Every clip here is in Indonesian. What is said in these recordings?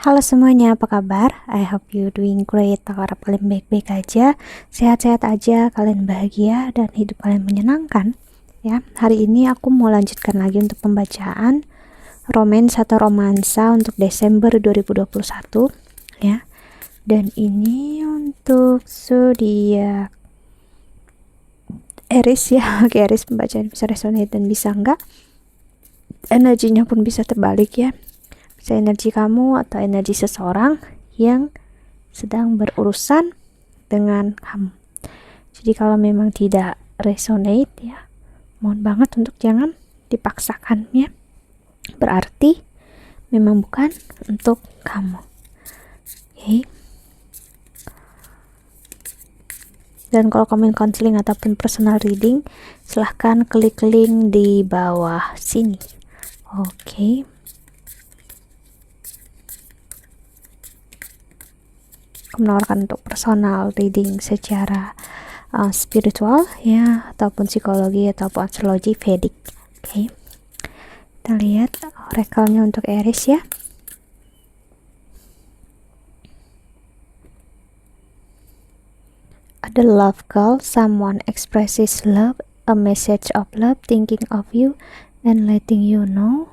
Halo semuanya, apa kabar? I hope you doing great. Aku harap kalian baik-baik aja, sehat-sehat aja, kalian bahagia dan hidup kalian menyenangkan. Ya, hari ini aku mau lanjutkan lagi untuk pembacaan romance atau romansa untuk Desember 2021 ya. Dan ini untuk zodiak Aries ya. Oke, Aries pembacaan bisa resonate dan bisa enggak. Energinya pun bisa terbalik ya. Bisa energi kamu atau energi seseorang yang sedang berurusan dengan kamu. Jadi kalau memang tidak resonate ya, mohon banget untuk jangan dipaksakan ya. Berarti memang bukan untuk kamu. Oke. Dan kalau kamu counseling ataupun personal reading, silahkan klik link di bawah sini. Oke. Menawarkan untuk personal reading secara spiritual ya, ataupun psikologi ataupun astrologi Vedic. Oke. Kita lihat oracle-nya untuk Aries ya. Ada love call, someone expresses love, a message of love, thinking of you and letting you know.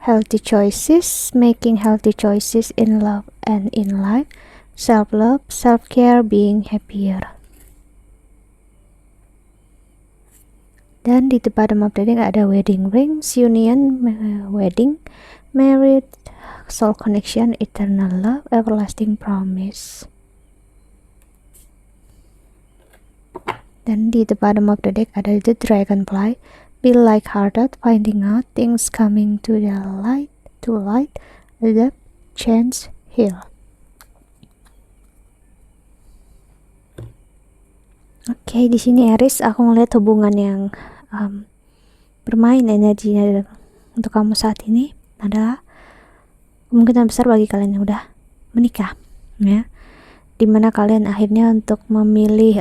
Healthy choices, making healthy choices in love and in life. Self-love, self-care, being happier. Dan di bottom of the deck ada wedding rings, union, wedding, married, soul connection, eternal love, everlasting promise. Dan di bottom of the deck ada the dragonfly, be light-hearted, finding out things coming to the light, adapt, change, heal. Oke, di sini Aries, aku ngeliat hubungan yang bermain energinya untuk kamu saat ini adalah kemungkinan besar bagi kalian yang udah menikah ya, dimana kalian akhirnya untuk memilih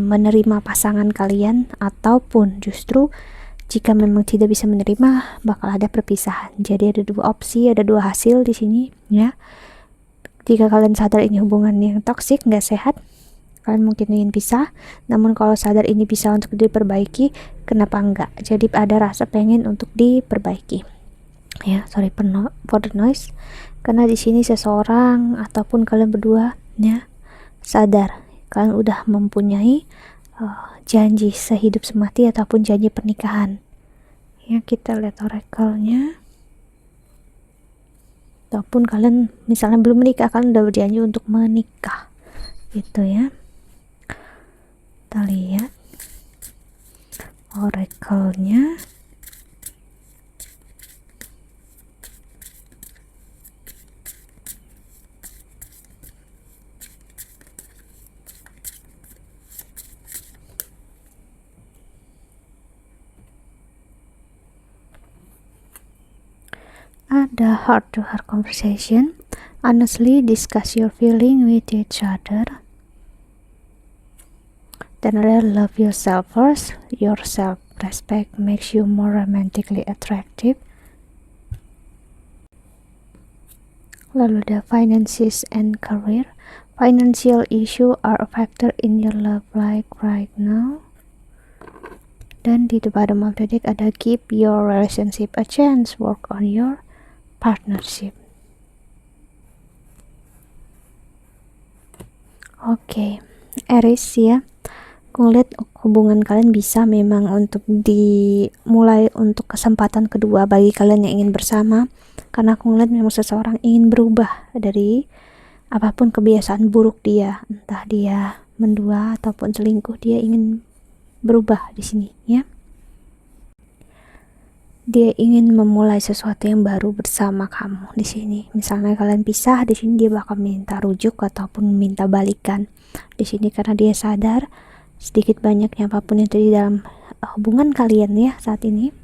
menerima pasangan kalian, ataupun justru jika memang tidak bisa menerima bakal ada perpisahan. Jadi ada dua opsi, ada dua hasil di sini ya. Jika kalian sadar ini hubungan yang toksik, nggak sehat, kalian mungkin ingin pisah. Namun kalau sadar ini bisa untuk diperbaiki, kenapa enggak? Jadi ada rasa pengen untuk diperbaiki. Ya, sorry for the noise. Karena di sini seseorang ataupun kalian berdua ya sadar kalian udah mempunyai janji sehidup semati ataupun janji pernikahan. Ya, kita lihat oracle-nya. Ataupun kalian misalnya belum menikah, kalian udah berjanji untuk menikah. Gitu ya. Kita lihat oracle-nya. Ada heart-to-heart conversation, honestly discuss your feeling with each other. Dan ada love yourself first, your self-respect makes you more romantically attractive. Lalu ada finances and career, financial issue are a factor in your love life right now. Dan di bottom of the deck ada give your relationship a chance, work on your partnership. Oke, Aries ya, aku ngeliat hubungan kalian bisa memang untuk dimulai untuk kesempatan kedua bagi kalian yang ingin bersama. Karena aku ngeliat memang seseorang ingin berubah dari apapun kebiasaan buruk dia, entah dia mendua ataupun selingkuh, dia ingin berubah di sini ya. Dia ingin memulai sesuatu yang baru bersama kamu di sini. Misalnya kalian pisah, di sini dia bakal minta rujuk ataupun minta balikan di sini, karena dia sadar sedikit banyaknya apapun yang terjadi dalam hubungan kalian ya saat ini.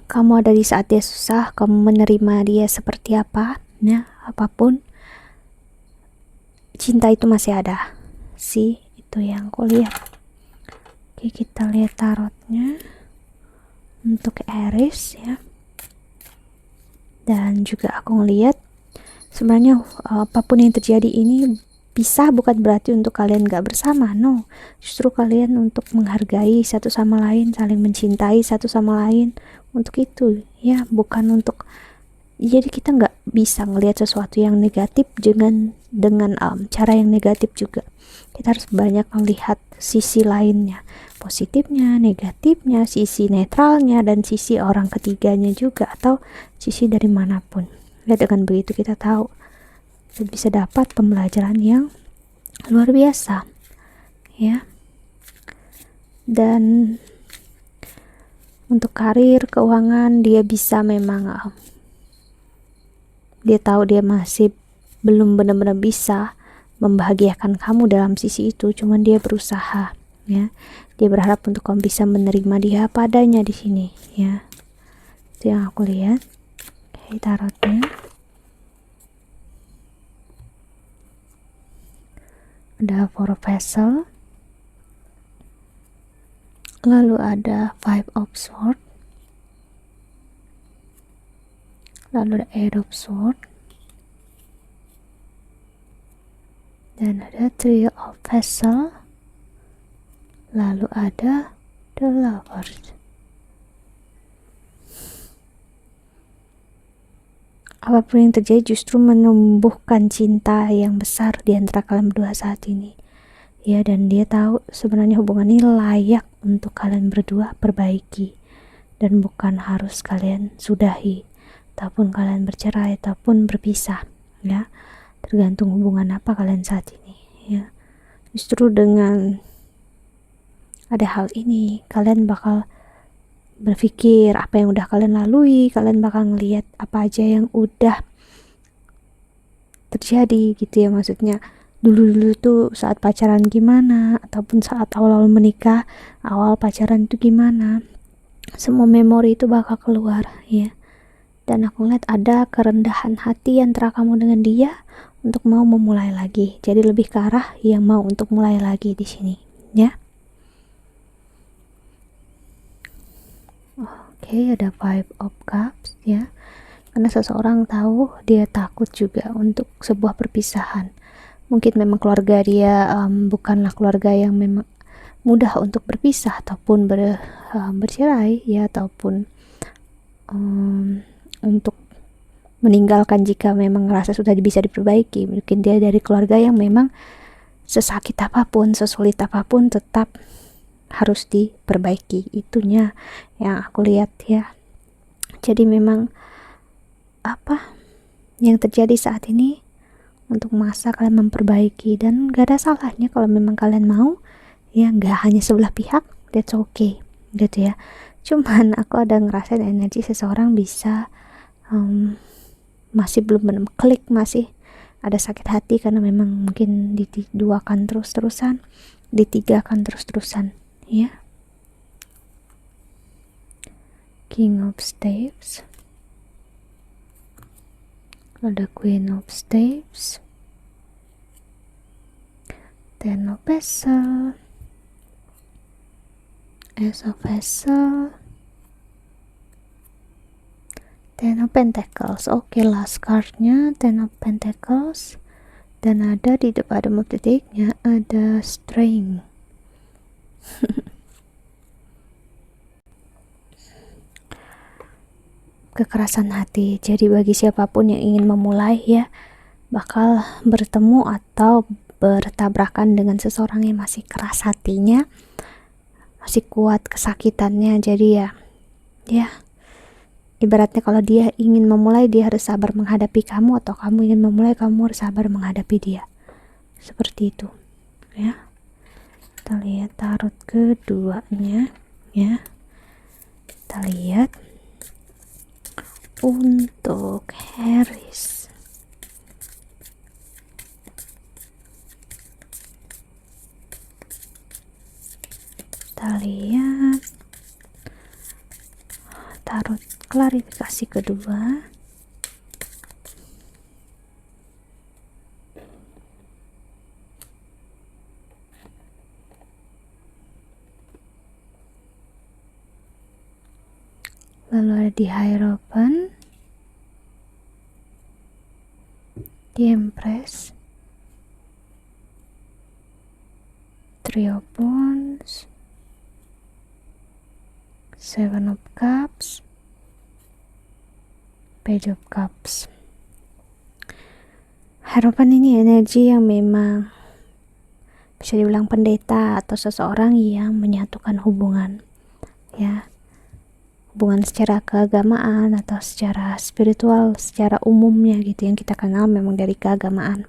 Kamu ada di saat dia susah, kamu menerima dia seperti apa ya, apapun cinta itu masih ada sih, itu yang aku lihat. Oke, kita lihat tarotnya untuk Aries ya. Dan juga aku ngelihat sebenarnya apapun yang terjadi ini pisah bukan berarti untuk kalian gak bersama, no, justru kalian untuk menghargai satu sama lain, saling mencintai satu sama lain, untuk itu ya, bukan untuk, jadi kita nggak bisa ngelihat sesuatu yang negatif dengan cara yang negatif juga. Kita harus banyak melihat sisi lainnya, positifnya, negatifnya, sisi netralnya, dan sisi orang ketiganya juga, atau sisi dari manapun ya. Dengan begitu kita tahu dan bisa dapat pembelajaran yang luar biasa ya. Dan untuk karir, keuangan, dia bisa memang dia tahu dia masih belum benar-benar bisa membahagiakan kamu dalam sisi itu, cuman dia berusaha ya. Dia berharap untuk kamu bisa menerima dia padanya di sini ya. Itu yang aku lihat. Oke, tarotnya ada Four of Vessel, lalu ada Five of Swords, lalu ada Eight of Swords, dan ada Three of Vessel, lalu ada The Lovers. Apapun yang terjadi justru menumbuhkan cinta yang besar di antara kalian berdua saat ini ya. Dan dia tahu sebenarnya hubungan ini layak untuk kalian berdua perbaiki, dan bukan harus kalian sudahi, ataupun kalian bercerai, ataupun berpisah ya, tergantung hubungan apa kalian saat ini ya. Justru dengan ada hal ini, kalian bakal berpikir apa yang udah kalian lalui, kalian bakal ngelihat apa aja yang udah terjadi gitu ya. Maksudnya dulu-dulu tuh saat pacaran gimana, ataupun saat awal-awal menikah, awal pacaran itu gimana, semua memori itu bakal keluar ya. Dan aku ngeliat ada kerendahan hati antara kamu dengan dia untuk mau memulai lagi, jadi lebih ke arah yang mau untuk mulai lagi di sini ya. Oke, ada Five of Cups ya. Karena seseorang tahu dia takut juga untuk sebuah perpisahan. Mungkin memang keluarga dia bukanlah keluarga yang memang mudah untuk berpisah ataupun bercerai ya, ataupun untuk meninggalkan jika memang ngerasa sudah bisa diperbaiki. Mungkin dia dari keluarga yang memang sesakit apapun, sesulit apapun tetap harus diperbaiki, itunya yang aku lihat ya. Jadi memang apa yang terjadi saat ini untuk masa kalian memperbaiki, dan gak ada salahnya kalau memang kalian mau ya, gak hanya sebelah pihak, that's okay gitu ya. Cuman aku ada ngerasain energi seseorang bisa masih belum benar klik, masih ada sakit hati karena memang mungkin diduakan terus-terusan, ditigakan terus-terusan ya. King of Staves, ada Queen of Staves, Ten of Vessel, Ace of Vessel, Ten of Pentacles. Oke, last cardnya Ten of Pentacles, dan ada di depan detiknya ada Strength. Kekerasan hati. Jadi bagi siapapun yang ingin memulai ya, bakal bertemu atau bertabrakan dengan seseorang yang masih keras hatinya, masih kuat kesakitannya. Jadi ya ibaratnya kalau dia ingin memulai, dia harus sabar menghadapi kamu, atau kamu ingin memulai, kamu harus sabar menghadapi dia, seperti itu ya. Kita lihat tarot keduanya ya. Kita lihat untuk Harris. Kita lihat tarot klarifikasi kedua. Lalu ada di Hierophant, The Empress, Three of Wands, Seven of Cups, Page of Cups. Harapan ini energi yang memang bisa dibilang pendeta atau seseorang yang menyatukan hubungan, ya, hubungan secara keagamaan atau secara spiritual, secara umumnya gitu, yang kita kenal memang dari keagamaan,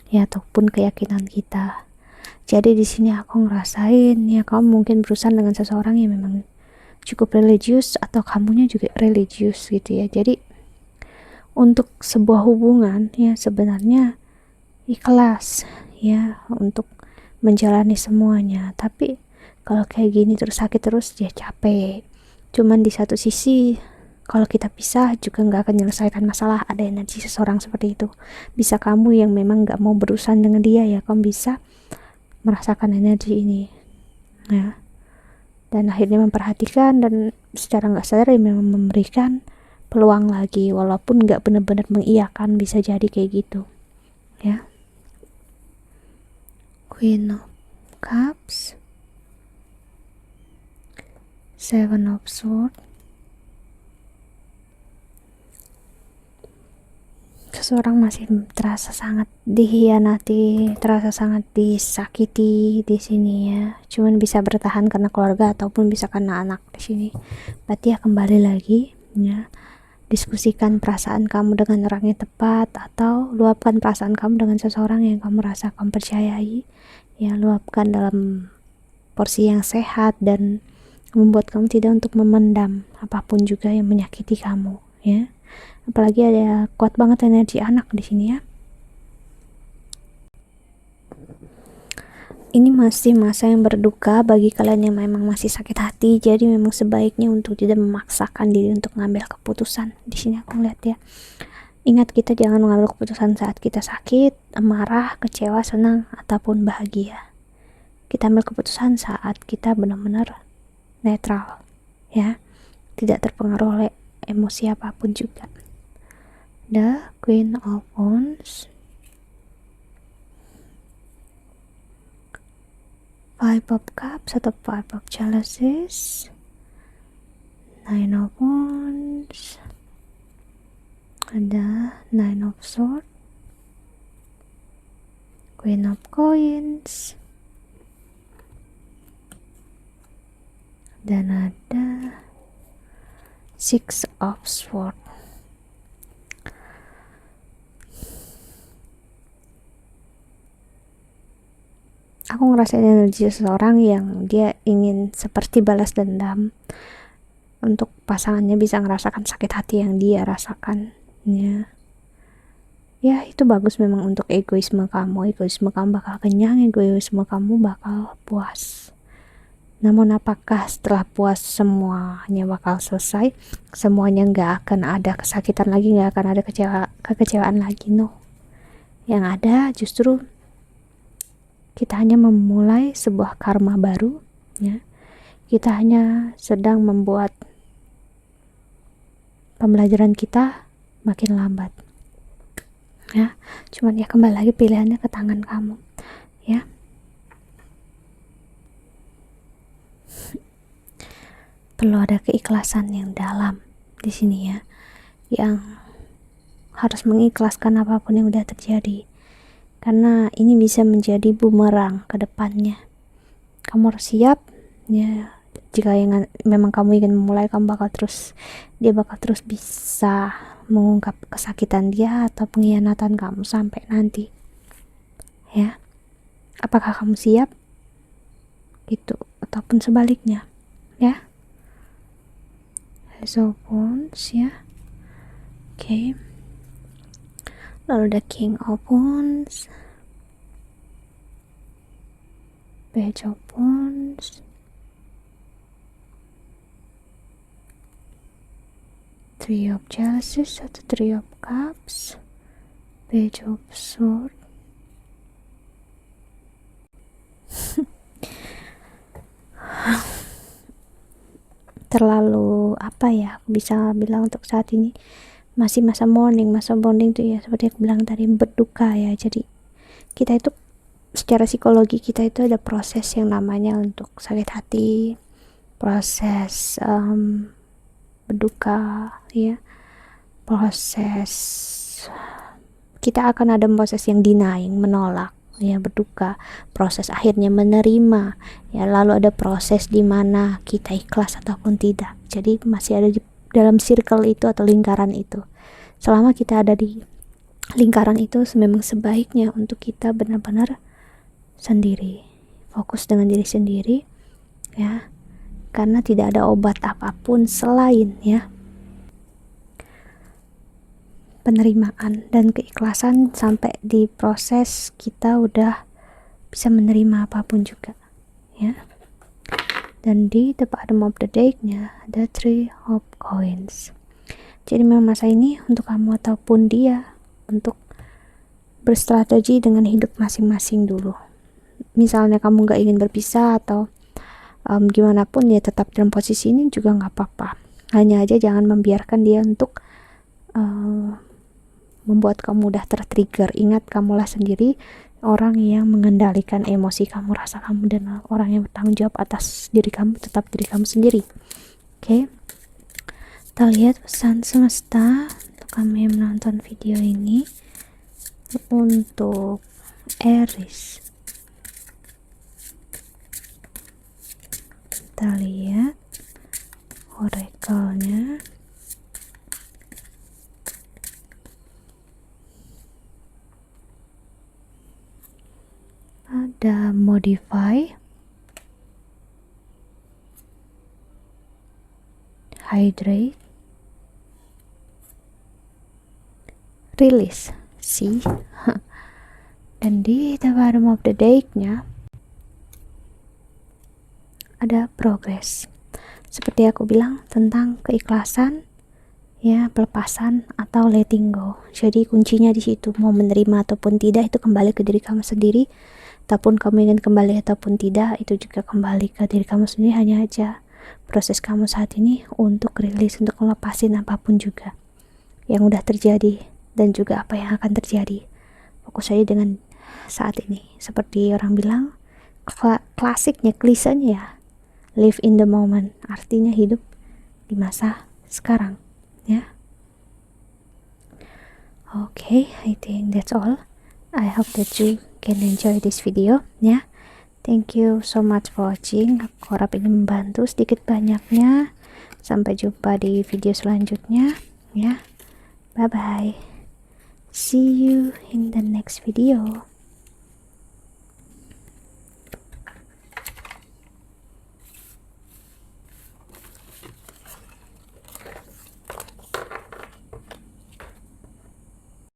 ya, ataupun keyakinan kita. Jadi di sini aku ngerasain ya, kamu mungkin berurusan dengan seseorang yang memang cukup religius atau kamunya juga religius gitu ya. Jadi untuk sebuah hubungan ya sebenarnya ikhlas ya untuk menjalani semuanya. Tapi kalau kayak gini terus sakit terus ya capek. Cuman di satu sisi kalau kita pisah juga nggak akan menyelesaikan masalah. Ada energi seseorang seperti itu. Bisa kamu yang memang nggak mau berurusan dengan dia ya, kamu bisa merasakan energi ini ya, dan akhirnya memperhatikan dan secara nggak sadar ya memang memberikan peluang lagi, walaupun nggak benar-benar mengiyakan, bisa jadi kayak gitu ya. Queen of Cups, Seven of Swords. Seseorang masih terasa sangat dikhianati, terasa sangat disakiti di sini ya. Cuman bisa bertahan karena keluarga ataupun bisa karena anak di sini. Berarti ya kembali lagi ya, diskusikan perasaan kamu dengan orang yang tepat atau luapkan perasaan kamu dengan seseorang yang kamu rasa kamu percayai. Ya, luapkan dalam porsi yang sehat dan membuat kamu tidak untuk memendam apapun juga yang menyakiti kamu ya. Apalagi ada kuat banget energi anak di sini ya. Ini masih masa yang berduka bagi kalian yang memang masih sakit hati. Jadi memang sebaiknya untuk tidak memaksakan diri untuk mengambil keputusan. Di sini aku lihat ya. Ingat, kita jangan mengambil keputusan saat kita sakit, marah, kecewa, senang ataupun bahagia. Kita ambil keputusan saat kita benar-benar netral ya. Tidak terpengaruh oleh emosi apapun juga. The Queen of Wands, Five of Cups atau Five of Chalices, Nine of Wands, ada Nine of Swords, Queen of Coins, dan ada Six of Swords. Aku ngerasain energi seseorang yang dia ingin seperti balas dendam untuk pasangannya bisa ngerasakan sakit hati yang dia rasakan ya. Ya itu bagus memang untuk egoisme kamu bakal kenyang, egoisme kamu bakal puas. Namun apakah setelah puas semuanya bakal selesai, semuanya nggak akan ada kesakitan lagi, nggak akan ada kekecewaan lagi? No, yang ada justru kita hanya memulai sebuah karma baru ya. Kita hanya sedang membuat pembelajaran kita makin lambat ya. Cuman ya kembali lagi pilihannya ke tangan kamu ya. Perlu ada keikhlasan yang dalam di sini ya, yang harus mengikhlaskan apapun yang udah terjadi, karena ini bisa menjadi bumerang ke depannya. Kamu harus siap ya. Jika memang kamu ingin memulai, dia bakal terus bisa mengungkap kesakitan dia atau pengkhianatan kamu sampai nanti ya. Apakah kamu siap gitu, ataupun sebaliknya ya. So Wands ya. Oke. Lalu the King of Wands, Page of Wands, Three of Chalices atau Three of Cups, Page of Swords. Terlalu apa ya, aku bisa bilang untuk saat ini masih masa mourning tuh ya seperti aku bilang tadi, berduka ya. Jadi kita itu secara psikologi kita itu ada proses yang namanya untuk sakit hati, proses berduka ya, proses kita akan ada proses yang denying, menolak ya, berduka, proses akhirnya menerima ya, lalu ada proses di mana kita ikhlas ataupun tidak. Jadi masih ada di dalam circle itu atau lingkaran itu. Selama kita ada di lingkaran itu, memang sebaiknya untuk kita benar-benar sendiri, fokus dengan diri sendiri ya, karena tidak ada obat apapun selain ya penerimaan dan keikhlasan. Sampai di proses kita udah bisa menerima apapun juga ya. Dan di the bottom of the deck-nya ada 3 of coins. Jadi memang masa ini untuk kamu ataupun dia untuk berstrategi dengan hidup masing-masing dulu. Misalnya kamu gak ingin berpisah atau gimana pun ya, tetap dalam posisi ini juga gak apa-apa. Hanya aja jangan membiarkan dia untuk membuat kamu mudah tertrigger. Ingat, kamulah sendiri orang yang mengendalikan emosi kamu, rasa kamu, dan orang yang bertanggung jawab atas diri kamu tetap diri kamu sendiri. Oke, kita lihat pesan semesta untuk kamu yang menonton video ini. Untuk Aries, kita lihat oracle-nya. Ada modify, hydrate, release, see. Dan di the bottom of the deck-nya ada progress. Seperti aku bilang tentang keikhlasan ya, pelepasan atau letting go. Jadi kuncinya di situ, mau menerima ataupun tidak itu kembali ke diri kamu sendiri. Ataupun kamu ingin kembali ataupun tidak, itu juga kembali ke diri kamu sendiri. Hanya aja proses kamu saat ini untuk rilis, untuk melepasin apapun juga yang udah terjadi dan juga apa yang akan terjadi. Fokus saja dengan saat ini. Seperti orang bilang, klasiknya, klisenya ya, live in the moment. Artinya hidup di masa sekarang ya. Okay, I think that's all. I hope that you can enjoy this video ya. Thank you so much for watching. Aku harap ini membantu sedikit banyaknya. Sampai jumpa di video selanjutnya ya. Bye bye. See you in the next video.